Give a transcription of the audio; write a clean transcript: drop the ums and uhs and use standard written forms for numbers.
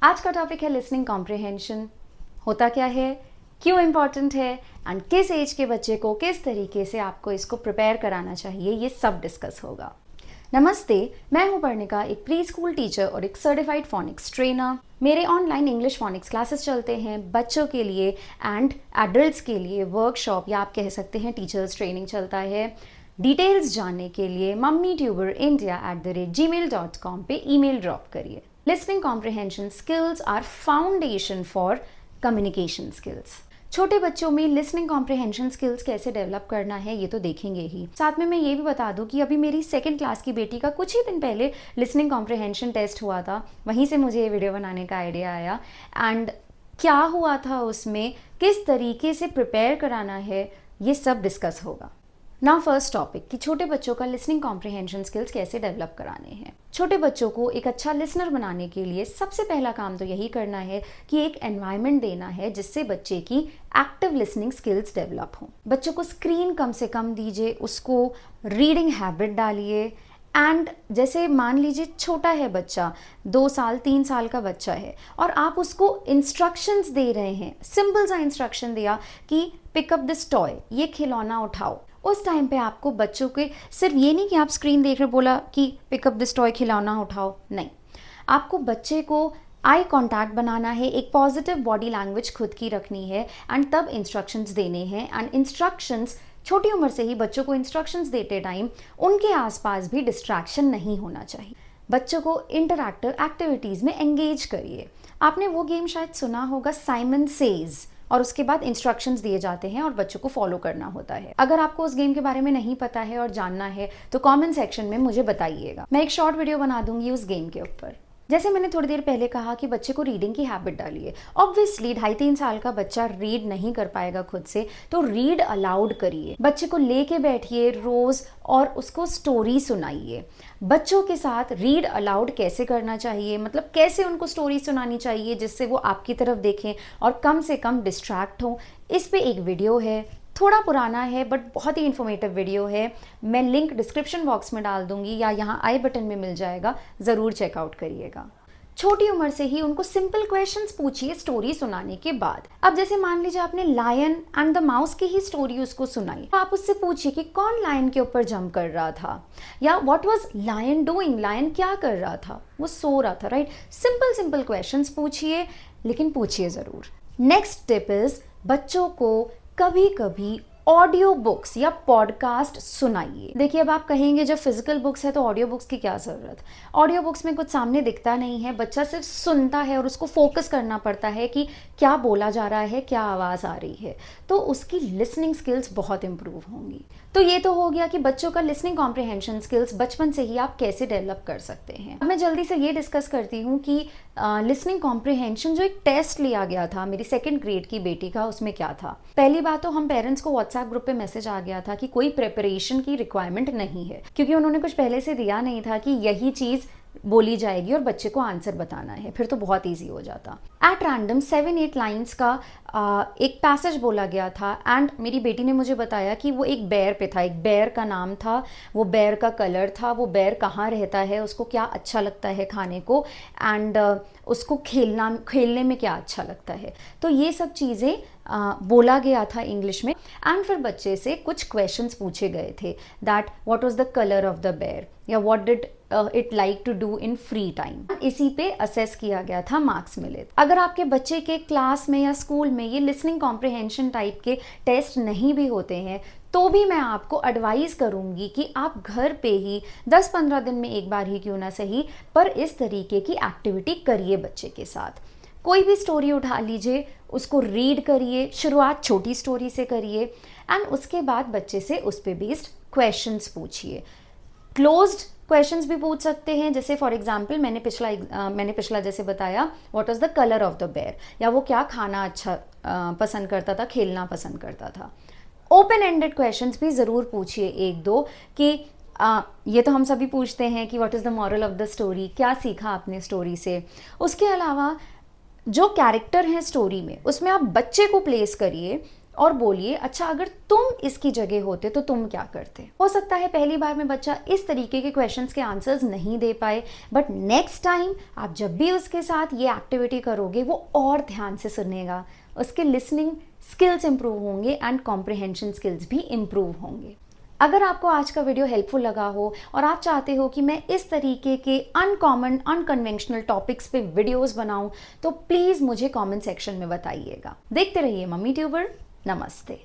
आज का टॉपिक है लिसनिंग कॉम्प्रिहेंशन। होता क्या है, क्यों इम्पॉर्टेंट है एंड किस एज के बच्चे को किस तरीके से आपको इसको प्रिपेयर कराना चाहिए, ये सब डिस्कस होगा। नमस्ते, मैं हूं पर्णिका, एक प्री स्कूल टीचर और एक सर्टिफाइड फोनिक्स ट्रेनर। मेरे ऑनलाइन इंग्लिश फोनिक्स क्लासेस चलते हैं बच्चों के लिए एंड एडल्ट्स के लिए। वर्कशॉप या आप कह सकते हैं टीचर्स ट्रेनिंग चलता है। डिटेल्स जानने के लिए mummytuber@gmail.com पे ईमेल ड्रॉप करिए। Listening comprehension skills are foundation for communication skills. छोटे बच्चों में लिसनिंग कॉम्प्रिहेंशन स्किल्स कैसे डेवलप करना है ये तो देखेंगे ही। साथ में मैं ये भी बता दूं कि अभी मेरी सेकंड क्लास की बेटी का कुछ ही दिन पहले लिसनिंग कॉम्प्रिहेंशन टेस्ट हुआ था। वहीं से मुझे ये वीडियो बनाने का आइडिया आया एंड क्या हुआ था उसमें, किस तरीके से प्रिपेयर कराना है, ये सब डिस्कस होगा। नाउ फर्स्ट टॉपिक कि छोटे बच्चों का लिसनिंग कॉम्प्रिहेंशन स्किल्स कैसे डेवलप कराने हैं। छोटे बच्चों को एक अच्छा लिसनर बनाने के लिए सबसे पहला काम तो यही करना है कि एक एनवायरनमेंट देना है जिससे बच्चे की एक्टिव लिसनिंग स्किल्स डेवलप हों। बच्चों को स्क्रीन कम से कम दीजिए, उसको रीडिंग हैबिट डालिए एंड जैसे मान लीजिए छोटा है बच्चा, 2 साल 3 साल का बच्चा है और आप उसको इंस्ट्रक्शंस दे रहे हैं, सिंपल सा इंस्ट्रक्शन दिया कि पिकअप दिस टॉय, ये खिलौना उठाओ। उस टाइम पे आपको बच्चों के सिर्फ ये नहीं कि आप स्क्रीन देख रहे बोला कि पिकअप दिस टॉय खिलौना उठाओ, नहीं, आपको बच्चे को आई कांटेक्ट बनाना है, एक पॉजिटिव बॉडी लैंग्वेज खुद की रखनी है एंड तब इंस्ट्रक्शंस देने हैं। एंड इंस्ट्रक्शंस छोटी उम्र से ही बच्चों को इंस्ट्रक्शंस देते टाइम उनके आसपास भी डिस्ट्रैक्शन नहीं होना चाहिए। बच्चों को इंटरैक्टिव एक्टिविटीज़ में एंगेज करिए। आपने वो गेम शायद सुना होगा, साइमन सेज, और उसके बाद इंस्ट्रक्शंस दिए जाते हैं और बच्चों को फॉलो करना होता है। अगर आपको उस गेम के बारे में नहीं पता है और जानना है तो कमेंट सेक्शन में मुझे बताइएगा, मैं एक शॉर्ट वीडियो बना दूंगी उस गेम के ऊपर। जैसे मैंने थोड़ी देर पहले कहा कि बच्चे को रीडिंग की हैबिट डालिए। ऑब्वियसली 2.5-3 साल का बच्चा रीड नहीं कर पाएगा खुद से, तो रीड अलाउड करिए। बच्चे को लेके बैठिए रोज और उसको स्टोरी सुनाइए। बच्चों के साथ रीड अलाउड कैसे करना चाहिए, मतलब कैसे उनको स्टोरी सुनानी चाहिए जिससे वो आपकी तरफ देखें और कम से कम डिस्ट्रैक्ट हों, इस पे एक वीडियो है, थोड़ा पुराना है बट बहुत ही इन्फॉर्मेटिव वीडियो है। मैं लिंक डिस्क्रिप्शन बॉक्स में डाल दूंगी या यहाँ आई बटन में मिल जाएगा, ज़रूर चेकआउट करिएगा। छोटी उम्र से ही उनको सिंपल क्वेश्चंस पूछिए स्टोरी सुनाने के बाद। अब जैसे मान लीजिए आपने लायन एंड द माउस की ही स्टोरी उसको सुनाई, आप उससे पूछिए कि कौन लायन के ऊपर जंप कर रहा था, या what was lion doing, lion क्या कर रहा था, वो सो रहा था, राइट। सिंपल क्वेश्चंस पूछिए, लेकिन पूछिए ज़रूर। नेक्स्ट टिप इज बच्चों को कभी कभी ऑडियो बुक्स या पॉडकास्ट सुनाइए। देखिए, अब आप कहेंगे जब फिजिकल बुक्स है तो ऑडियो बुक्स की क्या ज़रूरत। ऑडियो बुक्स में कुछ सामने दिखता नहीं है, बच्चा सिर्फ सुनता है और उसको फोकस करना पड़ता है कि क्या बोला जा रहा है, क्या आवाज़ आ रही है, तो उसकी लिसनिंग स्किल्स बहुत इंप्रूव होंगी। तो ये तो हो गया कि बच्चों का लिसनिंग कॉम्प्रिहेंशन स्किल्स बचपन से ही आप कैसे डेवलप कर सकते हैं। अब मैं जल्दी से ये डिस्कस करती हूँ कि लिसनिंग कॉम्प्रिहेंशन जो एक टेस्ट लिया गया था मेरी 2nd ग्रेड की बेटी का, उसमें क्या था। पहली बात तो हम पेरेंट्स को व्हाट्सएप ग्रुप पे मैसेज आ गया था कि कोई प्रिपरेशन की रिक्वायरमेंट नहीं है, क्योंकि उन्होंने कुछ पहले से दिया नहीं था कि यही चीज़ बोली जाएगी और बच्चे को आंसर बताना है, फिर तो बहुत ईजी हो जाता। एट रैंडम 7-8 लाइन्स का एक पैसेज बोला गया था एंड मेरी बेटी ने मुझे बताया कि वो एक बेयर पे था, एक बेयर का नाम था, वो बेयर का कलर था, वो बेयर कहाँ रहता है, उसको क्या अच्छा लगता है खाने को एंड उसको खेलने में क्या अच्छा लगता है। तो ये सब चीज़ें बोला गया था इंग्लिश में एंड फिर बच्चे से कुछ क्वेश्चंस पूछे गए थे that what was the colour of the bear या what did it like to do in free time. इसी पे असेस किया गया था, मार्क्स मिले। अगर आपके बच्चे के क्लास में या स्कूल में ये लिसनिंग कॉम्प्रिहेंशन टाइप के टेस्ट नहीं भी होते हैं तो भी मैं आपको एडवाइस करूंगी कि आप घर पे ही 10-15 दिन में एक बार ही क्यों ना सही पर इस तरीके की एक्टिविटी करिए बच्चे के साथ। कोई भी स्टोरी उठा लीजिए, उसको रीड करिए, शुरुआत छोटी स्टोरी से करिए एंड उसके बाद बच्चे से उस पे बेस्ड क्वेश्चंस पूछिए। क्लोज्ड क्वेश्चंस भी पूछ सकते हैं, जैसे फॉर एग्जांपल मैंने पिछला जैसे बताया what was the colour of the bear, या वो क्या खाना अच्छा पसंद करता था, खेलना पसंद करता था। ओपन एंडेड क्वेश्चंस भी ज़रूर पूछिए 1-2 कि ये तो हम सभी पूछते हैं कि what is the moral of the story, क्या सीखा आपने स्टोरी से। उसके अलावा जो कैरेक्टर हैं स्टोरी में उसमें आप बच्चे को प्लेस करिए और बोलिए अच्छा अगर तुम इसकी जगह होते तो तुम क्या करते। हो सकता है पहली बार में बच्चा इस तरीके के क्वेश्चंस के आंसर्स नहीं दे पाए, बट नेक्स्ट टाइम आप जब भी उसके साथ ये एक्टिविटी करोगे वो और ध्यान से सुनेगा, उसके लिसनिंग स्किल्स इंप्रूव होंगे एंड कॉम्प्रिहेंशन स्किल्स भी इंप्रूव होंगे। अगर आपको आज का वीडियो हेल्पफुल लगा हो और आप चाहते हो कि मैं इस तरीके के अनकॉमन अनकन्वेंशनल टॉपिक्स पे वीडियोस बनाऊं तो प्लीज़ मुझे कमेंट सेक्शन में बताइएगा। देखते रहिए मम्मी ट्यूबर। नमस्ते।